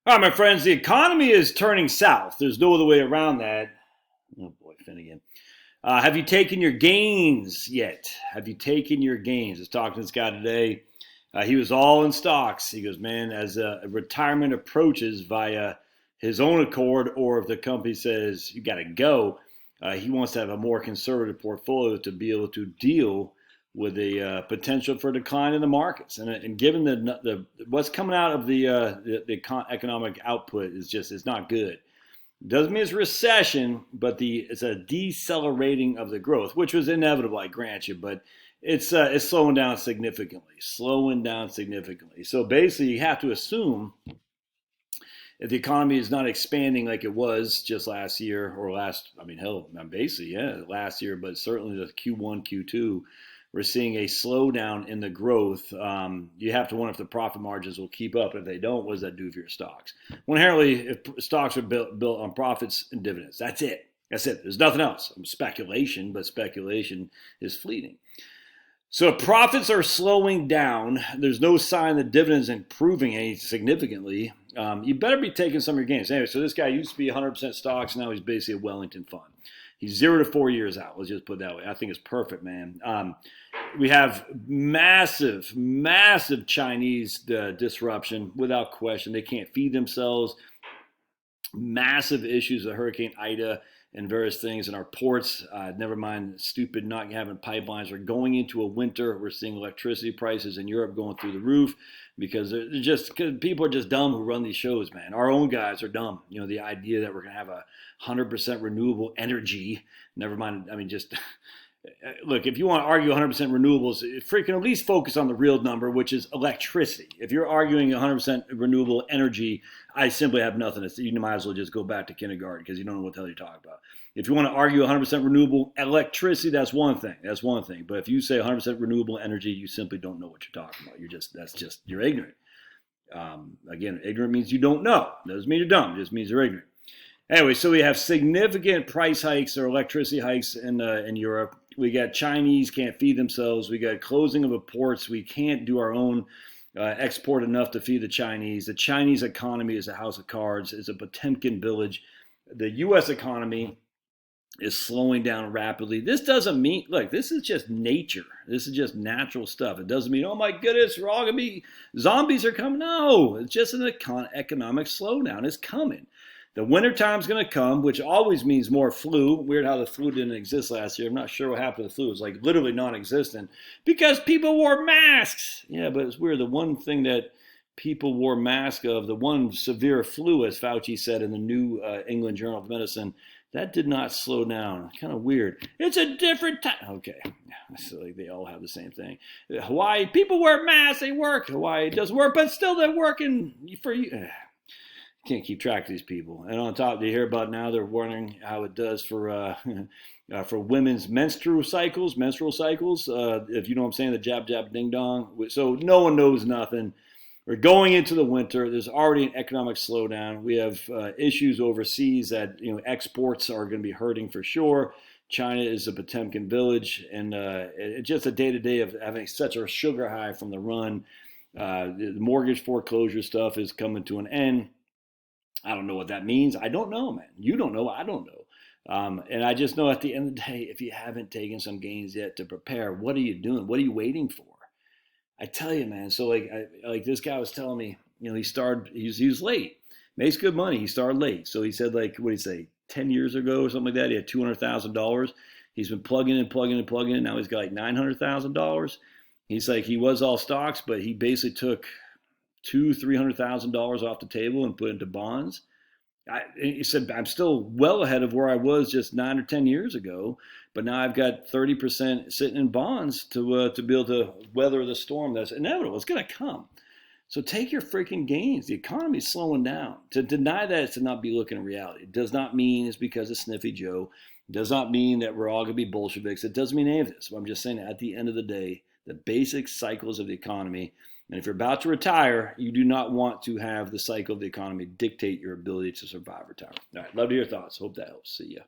All right, my friends, the economy is turning south. There's no other way around that. Oh boy, Finnegan. Have you taken your gains yet? Have you taken your gains? I was talking to this guy today. He was all in stocks. He goes, man, as retirement approaches via his own accord, or if the company says you got to go, he wants to have a more conservative portfolio to be able to deal with the potential for decline in the markets. And given the what's coming out of the economic output is not good. Doesn't mean it's a recession, but it's a decelerating of the growth, which was inevitable, I grant you, but it's slowing down significantly, So basically, you have to assume if the economy is not expanding like it was just last year or I mean, hell, basically, yeah, last year, but certainly the Q1, Q2, we're seeing a slowdown in the growth. You have to wonder if the profit margins will keep up. If they don't, what does that do for your stocks? Well, inherently, if stocks are built on profits and dividends, that's it. That's it. There's nothing else. Speculation, but speculation is fleeting. So if profits are slowing down, there's no sign that dividends improving any significantly. You better be taking some of your gains. Anyway, so this guy used to be 100% stocks. Now he's basically a Wellington fund. He's 0 to 4 years out. Let's just put it that way. I think it's perfect, man. We have massive Chinese disruption without question. They can't feed themselves. Massive issues with Hurricane Ida and various things in our ports. Never mind stupid not having pipelines. We're going into a winter. We're seeing electricity prices in Europe going through the roof because cause people are just dumb who run these shows, man. Our own guys are dumb. You know, the idea that we're going to have 100% renewable energy, never mind, I mean, just look, if you want to argue 100% renewables, freaking at least focus on the real number, which is electricity. If you're arguing 100% renewable energy, I simply have nothing to say. You might as well just go back to kindergarten because you don't know what the hell you're talking about. If you want to argue 100% renewable electricity, that's one thing. But if you say 100% renewable energy, you simply don't know what you're talking about. You're ignorant. Again, ignorant means you don't know. Doesn't mean you're dumb. It just means you're ignorant. Anyway, so we have significant price hikes or electricity hikes in Europe. We got Chinese can't feed themselves. We got closing of the ports. We can't do our own export enough to feed the Chinese. The Chinese economy is a house of cards. It's a Potemkin village. The U.S. economy is slowing down rapidly. This doesn't mean, look, this is just nature. This is just natural stuff. It doesn't mean, oh my goodness, we're all going to be, zombies are coming. No, it's just an economic slowdown. It's coming. The wintertime's going to come, which always means more flu. Weird how the flu didn't exist last year. I'm not sure what happened to the flu. It was like literally non-existent because people wore masks. Yeah, but it's weird. The one thing that people wore masks of, the one severe flu, as Fauci said in the New England Journal of Medicine, that did not slow down. Kind of weird. It's a different time. Okay. So like they all have the same thing. Hawaii, people wear masks. They work. Hawaii doesn't work, but still they're working for you. Can't keep track of these people. And on top, they hear about now they're wondering how it does for for women's menstrual cycles. If you know what I'm saying, the jab jab ding dong. So no one knows nothing. We're going into the winter. There's already an economic slowdown. We have issues overseas that exports are going to be hurting for sure. China is a Potemkin village, and it's just a day to day of having such a sugar high from the run. The mortgage foreclosure stuff is coming to an end. I don't know what that means. I don't know, man. You don't know. I don't know. And I just know at the end of the day, if you haven't taken some gains yet to prepare, what are you doing? What are you waiting for? I tell you, man. So like this guy was telling me, he was late, makes good money. He started late. So he said, like, what did he say, 10 years ago or something like that, he had $200,000. He's been plugging in. Now he's got like $900,000. He's like, he was all stocks, but he basically took $300,000 off the table and put into bonds. He said, I'm still well ahead of where I was just 9 or 10 years ago, but now I've got 30% sitting in bonds to be able to weather the storm that's inevitable. It's going to come. So take your freaking gains. The economy is slowing down. To deny that is to not be looking at reality. It does not mean it's because of Sniffy Joe. It does not mean that we're all going to be Bolsheviks. It doesn't mean any of this. I'm just saying that at the end of the day, the basic cycles of the economy. And if you're about to retire, you do not want to have the cycle of the economy dictate your ability to survive retirement. All right, love to hear your thoughts. Hope that helps. See ya.